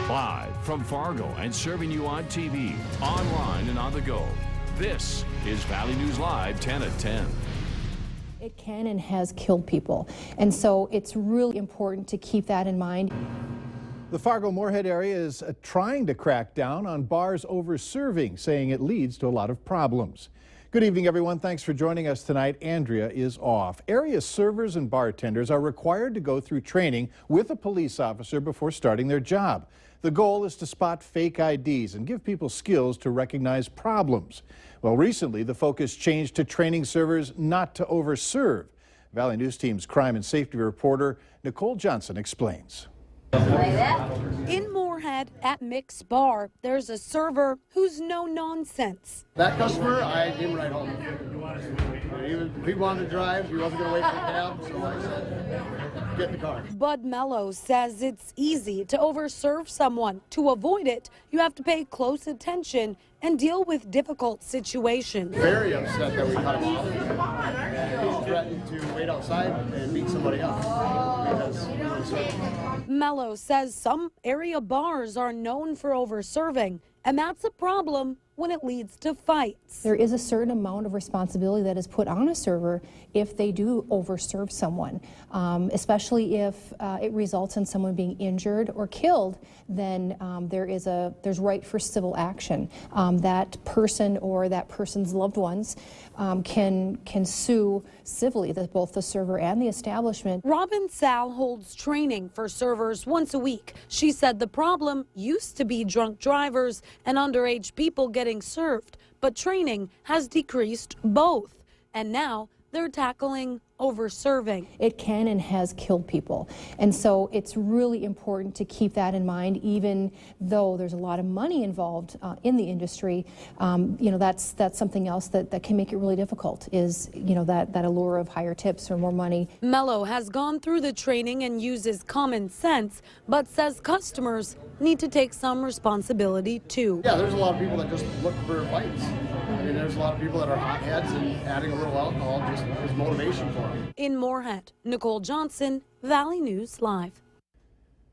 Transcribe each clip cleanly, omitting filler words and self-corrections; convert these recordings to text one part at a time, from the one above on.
Live from Fargo and serving you on TV, online and on the go. This is Valley News Live 10 at 10. It can and has killed people, and so it's really important to keep that in mind. The Fargo-Moorhead area is trying to crack down on bars over-serving, saying it leads to a lot of problems. Good evening, everyone. Thanks for joining us tonight. Andrea is off. Area servers and bartenders are required to go through training with a police officer before starting their job. The goal is to spot fake IDs and give people skills to recognize problems. Well, recently, the focus changed to training servers not to overserve. Valley News Team's crime and safety reporter Nicole Johnson explains. In Moorhead at Mick's Bar, there's a server who's no nonsense. That customer, I gave him right home. He wanted to drive, he wasn't going to wait for the cab, so I said, get in the car. Bud Mello says it's easy to overserve someone. To avoid it, you have to pay close attention and deal with difficult situations. Very upset that we cut him off. He threatened to wait outside and beat somebody up because he was serving. Mello says some area bars are known for overserving, and that's a problem when it leads to fights. There is a certain amount of responsibility that is put on a server if they do overserve someone, especially if it results in someone being injured or killed. Then there's right for civil action. That person or that person's loved ones can sue civilly, both the server and the establishment. Robin Sal holds training for servers once a week. She said the problem used to be drunk drivers and underage people getting served, but training has decreased both, and now they're tackling overserving. It can and has killed people, and so it's really important to keep that in mind. Even though there's a lot of money involved in the industry, that's something else that can make it really difficult, is that allure of higher tips or more money. Mello has gone through the training and uses common sense, but says customers need to take some responsibility too. Yeah, there's a lot of people that just look for fights. I mean, there's a lot of people that are hotheads, and adding a little alcohol just is motivation for them. In Moorhead, Nicole Johnson, Valley News Live.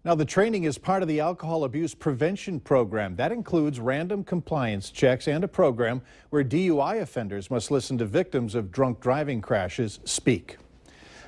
Now, the training is part of the alcohol abuse prevention program. That includes random compliance checks and a program where DUI offenders must listen to victims of drunk driving crashes speak.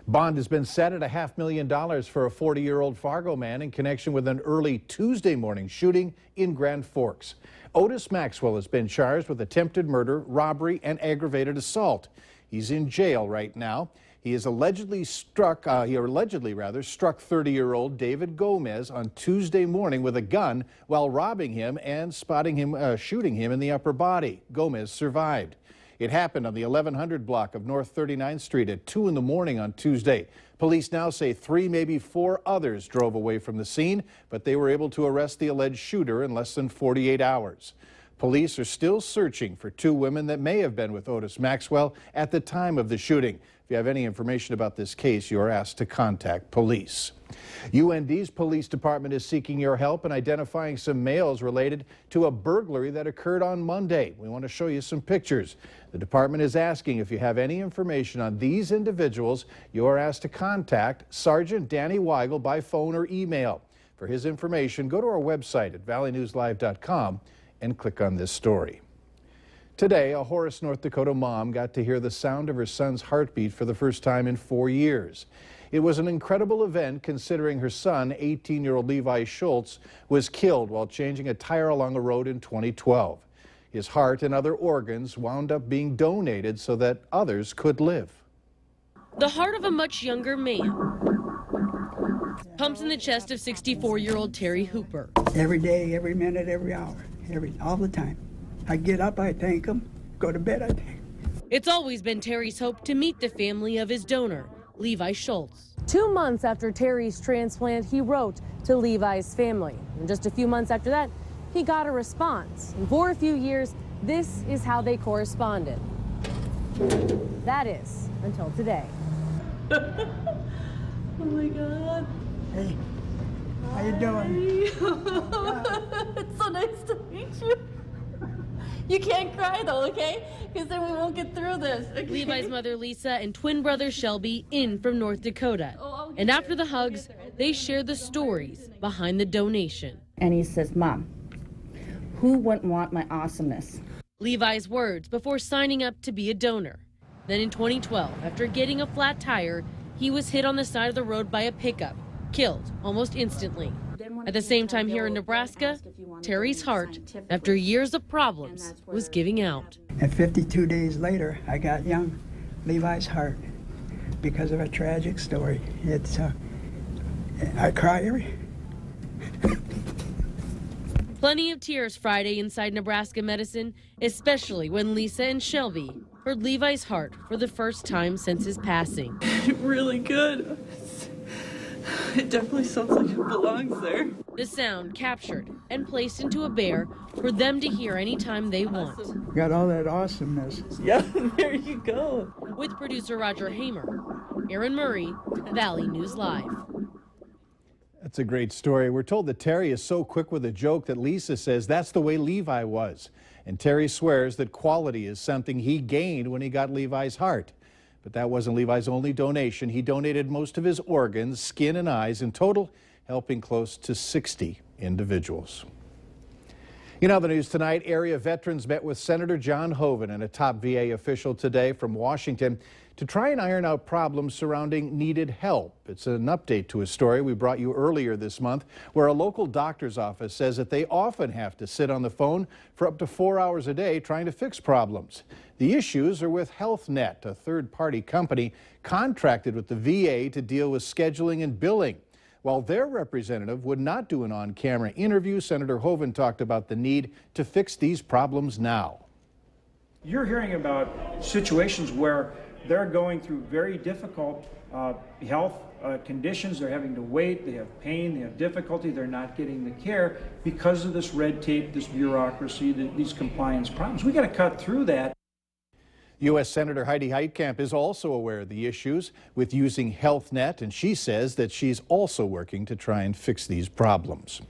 Bond has been set at $500,000 for a 40-year-old Fargo man in connection with an early Tuesday morning shooting in Grand Forks. Otis Maxwell has been charged with attempted murder, robbery, and aggravated assault. He's in jail right now. He allegedly struck 30-year-old David Gomez on Tuesday morning with a gun while robbing him and shooting him in the upper body. Gomez survived. It happened on the 1100 block of North 39th Street at 2 in the morning on Tuesday. Police now say 3, maybe 4 others drove away from the scene, but they were able to arrest the alleged shooter in less than 48 hours. Police are still searching for 2 women that may have been with Otis Maxwell at the time of the shooting. If you have any information about this case, you are asked to contact police. UND's police department is seeking your help in identifying some males related to a burglary that occurred on Monday. We want to show you some pictures. The department is asking if you have any information on these individuals, you are asked to contact Sergeant Danny Weigel by phone or email. For his information, go to our website at valleynewslive.com and click on this story. Today, a Horace, North Dakota mom got to hear the sound of her son's heartbeat for the first time in 4 years. It was an incredible event considering her son, 18-year-old Levi Schultz, was killed while changing a tire along a road in 2012. His heart and other organs wound up being donated so that others could live. The heart of a much younger man pumps in the chest of 64-year-old Terry Hooper. Every day, every minute, every hour, all the time. I get up, I thank him. Go to bed, I thank him. It's always been Terry's hope to meet the family of his donor, Levi Schultz. 2 months after Terry's transplant, he wrote to Levi's family. And just a few months after that, he got a response. And for a few years, this is how they corresponded. That is, until today. Oh my God. Hey, how you doing? It's so nice to meet you. You can't cry though, okay? Because then we won't get through this. Okay? Levi's mother Lisa and twin brother Shelby in from North Dakota. And after the hugs, they share the stories behind the donation. And he says, "Mom, who wouldn't want my awesomeness?" Levi's words before signing up to be a donor. Then in 2012, after getting a flat tire, he was hit on the side of the road by a pickup, killed almost instantly. At the same time here in Nebraska, Terry's heart, after years of problems, was giving out. And 52 days later, I got young Levi's heart because of a tragic story. It's, I cry every... Plenty of tears Friday inside Nebraska Medicine, especially when Lisa and Shelby heard Levi's heart for the first time since his passing. Really good. It definitely sounds like it belongs there. The sound captured and placed into a bear for them to hear anytime they want. Got all that awesomeness. Yeah, there you go. With producer Roger Hamer, Aaron Murray, Valley News Live. That's a great story. We're told that Terry is so quick with a joke that Lisa says that's the way Levi was. And Terry swears that quality is something he gained when he got Levi's heart. But that wasn't Levi's only donation. He donated most of his organs, skin and eyes, in total helping close to 60 individuals. In other news tonight, area veterans met with Senator John Hoeven and a top VA official today from Washington to try and iron out problems surrounding needed help. It's an update to a story we brought you earlier this month where a local doctor's office says that they often have to sit on the phone for up to 4 hours a day trying to fix problems. The issues are with HealthNet, a third-party company contracted with the VA to deal with scheduling and billing. While their representative would not do an on-camera interview, Senator Hoeven talked about the need to fix these problems now. You're hearing about situations where they're going through very difficult health conditions. They're having to wait, they have pain, they have difficulty, they're not getting the care because of this red tape, this bureaucracy, these compliance problems. We got to cut through that. U.S. Senator Heidi Heitkamp is also aware of the issues with using HealthNet, and she says that she's also working to try and fix these problems.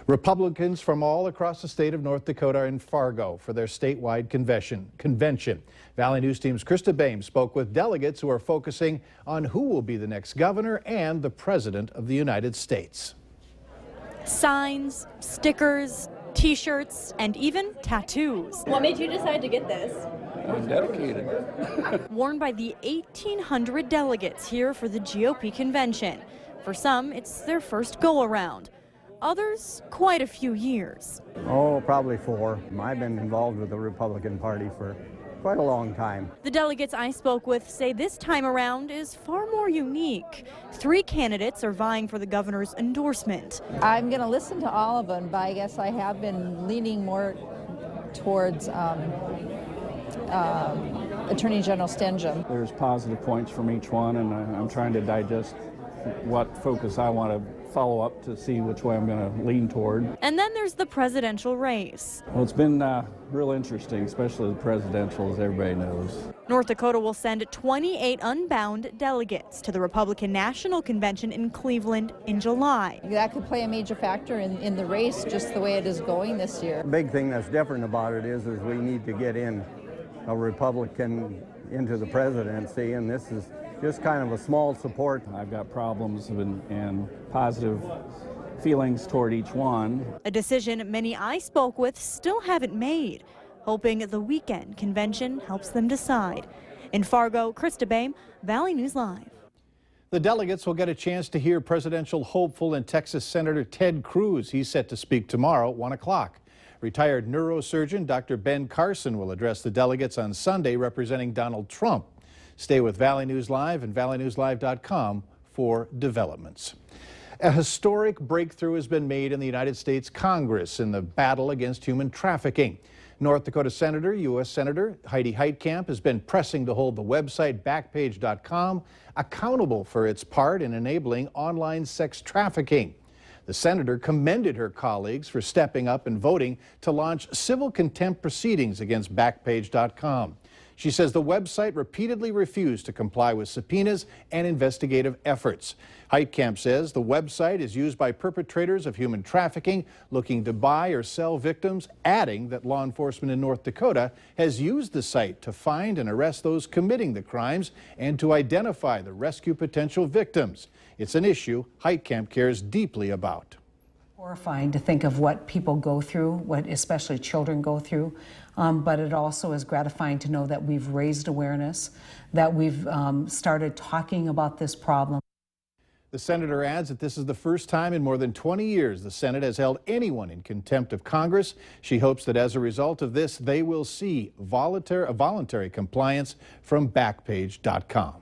Republicans from all across the state of North Dakota are in Fargo for their statewide convention. Valley News Team's Krista Baim spoke with delegates who are focusing on who will be the next governor and the President of the United States. Signs, stickers, T-shirts, and even tattoos. What made you decide to get this? I'm dedicated. Worn by the 1,800 delegates here for the GOP convention. For some, it's their first go-around. Others, quite a few years. Oh, probably 4. I've been involved with the Republican Party for quite a long time. The delegates I spoke with say this time around is far more unique. 3 candidates are vying for the governor's endorsement. I'm going to listen to all of them, but I guess I have been leaning more towards Attorney General Stenjum. There's positive points from each one, and I'm trying to digest what focus I want to follow up to see which way I'm going to lean toward. And then there's the presidential race. Well, it's been real interesting, especially the presidential, as everybody knows. North Dakota will send 28 unbound delegates to the Republican National Convention in Cleveland in July. That could play a major factor in the race, just the way it is going this year. The big thing that's different about it is we need to get in a Republican into the presidency, and this is just kind of a small support. I've got problems and positive feelings toward each one. A decision many I spoke with still haven't made, hoping the weekend convention helps them decide. In Fargo, Krista Baim, Valley News Live. The delegates will get a chance to hear presidential hopeful and Texas Senator Ted Cruz. He's set to speak tomorrow at 1 o'clock. Retired neurosurgeon Dr. Ben Carson will address the delegates on Sunday representing Donald Trump. Stay with Valley News Live and valleynewslive.com for developments. A historic breakthrough has been made in the United States Congress in the battle against human trafficking. North Dakota Senator, U.S. Senator Heidi Heitkamp has been pressing to hold the website Backpage.com accountable for its part in enabling online sex trafficking. The senator commended her colleagues for stepping up and voting to launch civil contempt proceedings against Backpage.com. She says the website repeatedly refused to comply with subpoenas and investigative efforts. Heitkamp says the website is used by perpetrators of human trafficking looking to buy or sell victims, adding that law enforcement in North Dakota has used the site to find and arrest those committing the crimes and to identify the rescue potential victims. It's an issue Heitkamp cares deeply about. Horrifying to think of what people go through, what especially children go through, but it also is gratifying to know that we've raised awareness, that we've started talking about this problem. The senator adds that this is the first time in more than 20 years the Senate has held anyone in contempt of Congress. She hopes that as a result of this, they will see voluntary compliance from Backpage.com.